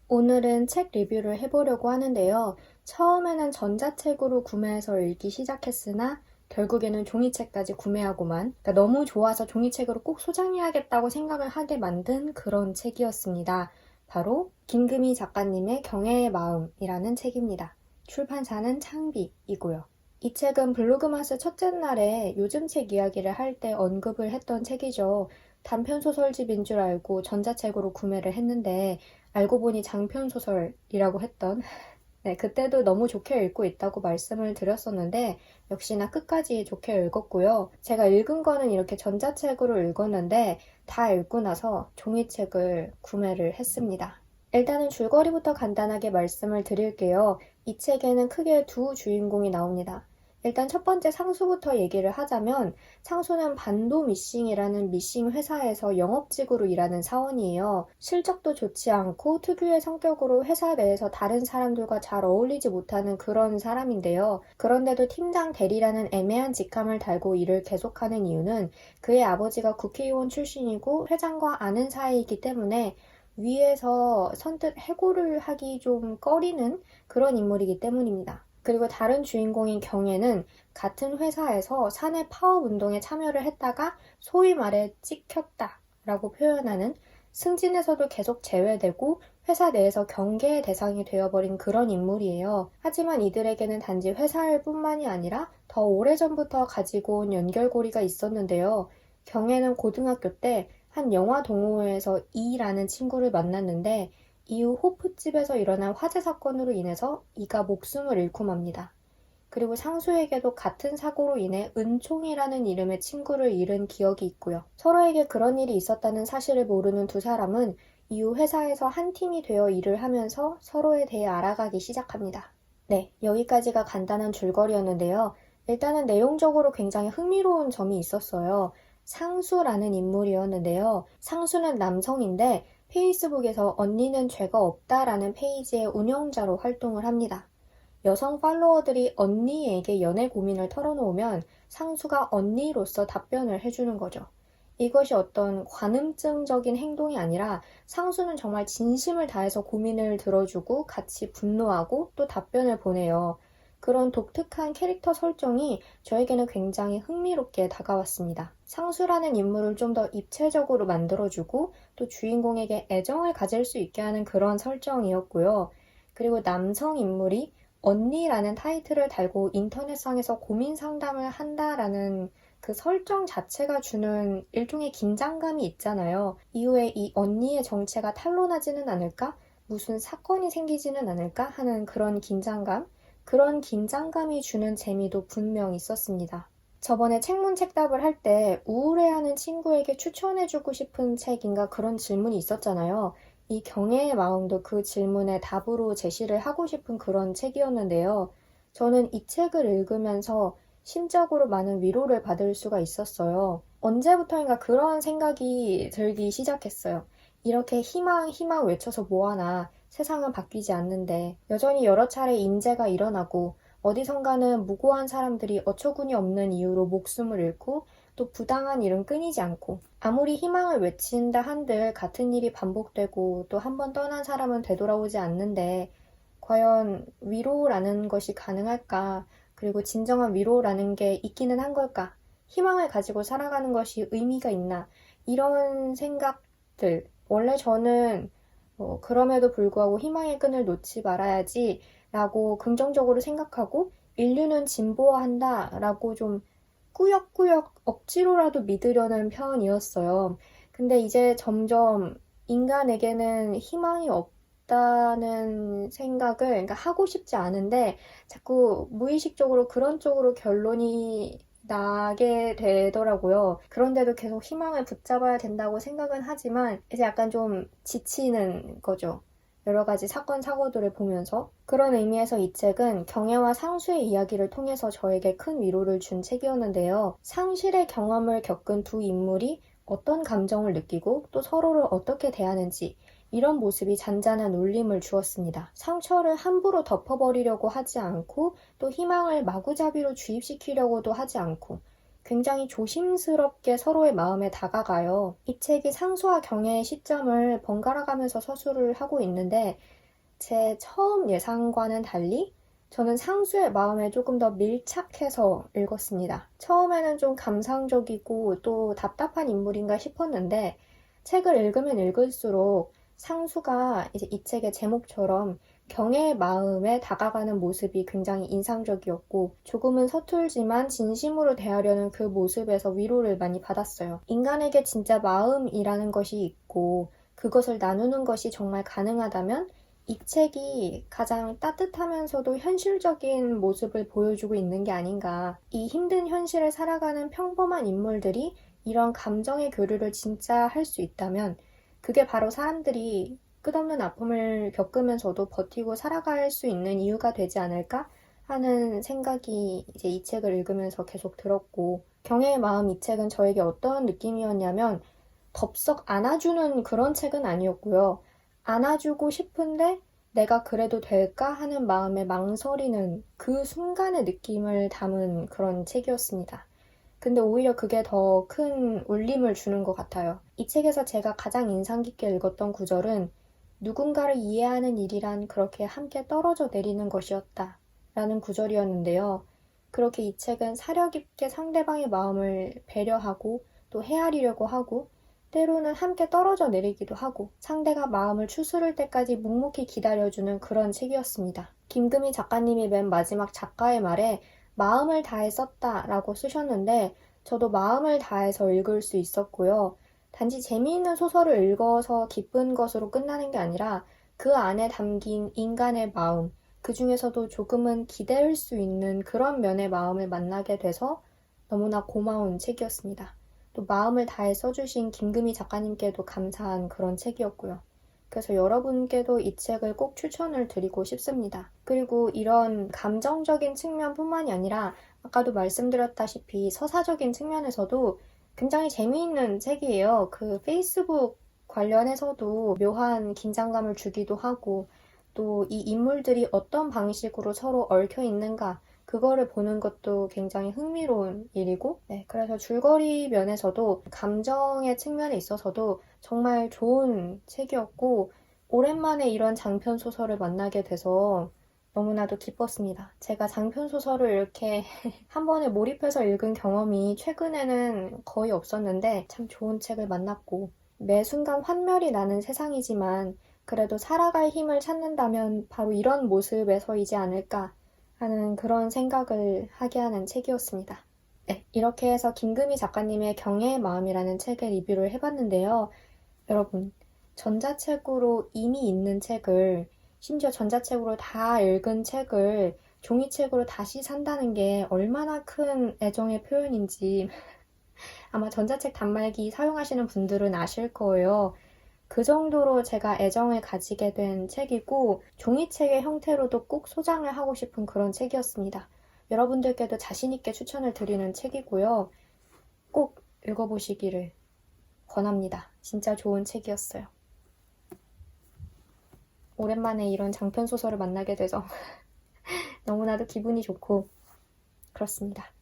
오늘은 책 리뷰를 해보려고 하는데요. 처음에는 전자책으로 구매해서 읽기 시작했으나 결국에는 종이책까지 구매하고만, 그러니까 너무 좋아서 종이책으로 꼭 소장해야겠다고 생각을 하게 만든 그런 책이었습니다. 바로 김금희 작가님의 경애의 마음이라는 책입니다. 출판사는 창비이고요. 이 책은 블로그마스 첫째 날에 요즘 책 이야기를 할 때 언급을 했던 책이죠. 단편소설집인 줄 알고 전자책으로 구매를 했는데 알고 보니 장편소설이라고 했던 네, 그때도 너무 좋게 읽고 있다고 말씀을 드렸었는데 역시나 끝까지 좋게 읽었고요. 제가 읽은 거는 이렇게 전자책으로 읽었는데 다 읽고 나서 종이책을 구매를 했습니다. 일단은 줄거리부터 간단하게 말씀을 드릴게요. 이 책에는 크게 두 주인공이 나옵니다. 일단 첫 번째 상수부터 얘기를 하자면 상수는 반도 미싱이라는 미싱 회사에서 영업직으로 일하는 사원이에요. 실적도 좋지 않고 특유의 성격으로 회사 내에서 다른 사람들과 잘 어울리지 못하는 그런 사람인데요. 그런데도 팀장 대리라는 애매한 직함을 달고 일을 계속하는 이유는 그의 아버지가 국회의원 출신이고 회장과 아는 사이이기 때문에 위에서 선뜻 해고를 하기 좀 꺼리는 그런 인물이기 때문입니다. 그리고 다른 주인공인 경애는 같은 회사에서 사내 파업 운동에 참여를 했다가 소위 말해 찍혔다 라고 표현하는, 승진에서도 계속 제외되고 회사 내에서 경계의 대상이 되어버린 그런 인물이에요. 하지만 이들에게는 단지 회사일 뿐만이 아니라 더 오래전부터 가지고 온 연결고리가 있었는데요. 경애는 고등학교 때 한 영화 동호회에서 이라는 친구를 만났는데 이후 호프집에서 일어난 화재 사건으로 인해서 이가 목숨을 잃고 맙니다. 그리고 상수에게도 같은 사고로 인해 은총이라는 이름의 친구를 잃은 기억이 있고요. 서로에게 그런 일이 있었다는 사실을 모르는 두 사람은 이후 회사에서 한 팀이 되어 일을 하면서 서로에 대해 알아가기 시작합니다. 네, 여기까지가 간단한 줄거리였는데요. 일단은 내용적으로 굉장히 흥미로운 점이 있었어요. 상수라는 인물이었는데요. 상수는 남성인데 페이스북에서 언니는 죄가 없다라는 페이지의 운영자로 활동을 합니다. 여성 팔로워들이 언니에게 연애 고민을 털어놓으면 상수가 언니로서 답변을 해주는 거죠. 이것이 어떤 관음증적인 행동이 아니라 상수는 정말 진심을 다해서 고민을 들어주고 같이 분노하고 또 답변을 보내요. 그런 독특한 캐릭터 설정이 저에게는 굉장히 흥미롭게 다가왔습니다. 상수라는 인물을 좀 더 입체적으로 만들어주고 또 주인공에게 애정을 가질 수 있게 하는 그런 설정이었고요. 그리고 남성 인물이 언니라는 타이틀을 달고 인터넷상에서 고민 상담을 한다라는 그 설정 자체가 주는 일종의 긴장감이 있잖아요. 이후에 이 언니의 정체가 탄로나지는 않을까? 무슨 사건이 생기지는 않을까? 하는 그런 긴장감? 그런 긴장감이 주는 재미도 분명 있었습니다. 저번에 책문책답을 할 때 우울해하는 친구에게 추천해주고 싶은 책인가 그런 질문이 있었잖아요. 이 경애의 마음도 그 질문에 답으로 제시를 하고 싶은 그런 책이었는데요. 저는 이 책을 읽으면서 심적으로 많은 위로를 받을 수가 있었어요. 언제부터인가 그런 생각이 들기 시작했어요. 이렇게 희망, 희망 외쳐서 뭐하나. 세상은 바뀌지 않는데 여전히 여러 차례 인재가 일어나고 어디선가는 무고한 사람들이 어처구니 없는 이유로 목숨을 잃고 또 부당한 일은 끊이지 않고 아무리 희망을 외친다 한들 같은 일이 반복되고 또 한 번 떠난 사람은 되돌아오지 않는데 과연 위로라는 것이 가능할까? 그리고 진정한 위로라는 게 있기는 한 걸까? 희망을 가지고 살아가는 것이 의미가 있나? 이런 생각들. 원래 저는 그럼에도 불구하고 희망의 끈을 놓지 말아야지 라고 긍정적으로 생각하고 인류는 진보한다 라고 좀 꾸역꾸역 억지로라도 믿으려는 편이었어요. 근데 이제 점점 인간에게는 희망이 없다는 생각을 그러니까 하고 싶지 않은데 자꾸 무의식적으로 그런 쪽으로 결론이 나게 되더라고요. 그런데도 계속 희망을 붙잡아야 된다고 생각은 하지만 이제 약간 좀 지치는 거죠. 여러 가지 사건, 사고들을 보면서. 그런 의미에서 이 책은 경애와 상수의 이야기를 통해서 저에게 큰 위로를 준 책이었는데요. 상실의 경험을 겪은 두 인물이 어떤 감정을 느끼고 또 서로를 어떻게 대하는지 이런 모습이 잔잔한 울림을 주었습니다. 상처를 함부로 덮어버리려고 하지 않고 또 희망을 마구잡이로 주입시키려고도 하지 않고 굉장히 조심스럽게 서로의 마음에 다가가요. 이 책이 상수와 경애의 시점을 번갈아 가면서 서술을 하고 있는데 제 처음 예상과는 달리 저는 상수의 마음에 조금 더 밀착해서 읽었습니다. 처음에는 좀 감상적이고 또 답답한 인물인가 싶었는데 책을 읽으면 읽을수록 상수가 이제 이 책의 제목처럼 경애의 마음에 다가가는 모습이 굉장히 인상적이었고 조금은 서툴지만 진심으로 대하려는 그 모습에서 위로를 많이 받았어요. 인간에게 진짜 마음이라는 것이 있고 그것을 나누는 것이 정말 가능하다면 이 책이 가장 따뜻하면서도 현실적인 모습을 보여주고 있는 게 아닌가. 이 힘든 현실을 살아가는 평범한 인물들이 이런 감정의 교류를 진짜 할 수 있다면 그게 바로 사람들이 끝없는 아픔을 겪으면서도 버티고 살아갈 수 있는 이유가 되지 않을까 하는 생각이 이제 이 책을 읽으면서 계속 들었고, 경애의 마음 이 책은 저에게 어떤 느낌이었냐면 덥석 안아주는 그런 책은 아니었고요. 안아주고 싶은데 내가 그래도 될까 하는 마음에 망설이는 그 순간의 느낌을 담은 그런 책이었습니다. 근데 오히려 그게 더 큰 울림을 주는 것 같아요. 이 책에서 제가 가장 인상 깊게 읽었던 구절은 누군가를 이해하는 일이란 그렇게 함께 떨어져 내리는 것이었다 라는 구절이었는데요. 그렇게 이 책은 사려 깊게 상대방의 마음을 배려하고 또 헤아리려고 하고 때로는 함께 떨어져 내리기도 하고 상대가 마음을 추스를 때까지 묵묵히 기다려주는 그런 책이었습니다. 김금희 작가님이 맨 마지막 작가의 말에 마음을 다해 썼다라고 쓰셨는데 저도 마음을 다해서 읽을 수 있었고요. 단지 재미있는 소설을 읽어서 기쁜 것으로 끝나는 게 아니라 그 안에 담긴 인간의 마음, 그 중에서도 조금은 기댈 수 있는 그런 면의 마음을 만나게 돼서 너무나 고마운 책이었습니다. 또 마음을 다해 써주신 김금희 작가님께도 감사한 그런 책이었고요. 그래서 여러분께도 이 책을 꼭 추천을 드리고 싶습니다. 그리고 이런 감정적인 측면뿐만이 아니라 아까도 말씀드렸다시피 서사적인 측면에서도 굉장히 재미있는 책이에요. 그 페이스북 관련해서도 묘한 긴장감을 주기도 하고 또 이 인물들이 어떤 방식으로 서로 얽혀 있는가 그거를 보는 것도 굉장히 흥미로운 일이고, 네, 그래서 줄거리 면에서도 감정의 측면에 있어서도 정말 좋은 책이었고, 오랜만에 이런 장편 소설을 만나게 돼서 너무나도 기뻤습니다. 제가 장편 소설을 이렇게 한 번에 몰입해서 읽은 경험이 최근에는 거의 없었는데 참 좋은 책을 만났고, 매 순간 환멸이 나는 세상이지만 그래도 살아갈 힘을 찾는다면 바로 이런 모습에서이지 않을까 하는 그런 생각을 하게 하는 책이었습니다. 네, 이렇게 해서 김금희 작가님의 경애의 마음이라는 책을 리뷰를 해봤는데요. 여러분, 전자책으로 이미 있는 책을, 심지어 전자책으로 다 읽은 책을 종이책으로 다시 산다는 게 얼마나 큰 애정의 표현인지 아마 전자책 단말기 사용하시는 분들은 아실 거예요. 그 정도로 제가 애정을 가지게 된 책이고 종이책의 형태로도 꼭 소장을 하고 싶은 그런 책이었습니다. 여러분들께도 자신있게 추천을 드리는 책이고요. 꼭 읽어보시기를 권합니다. 진짜 좋은 책이었어요. 오랜만에 이런 장편 소설을 만나게 돼서 너무나도 기분이 좋고 그렇습니다.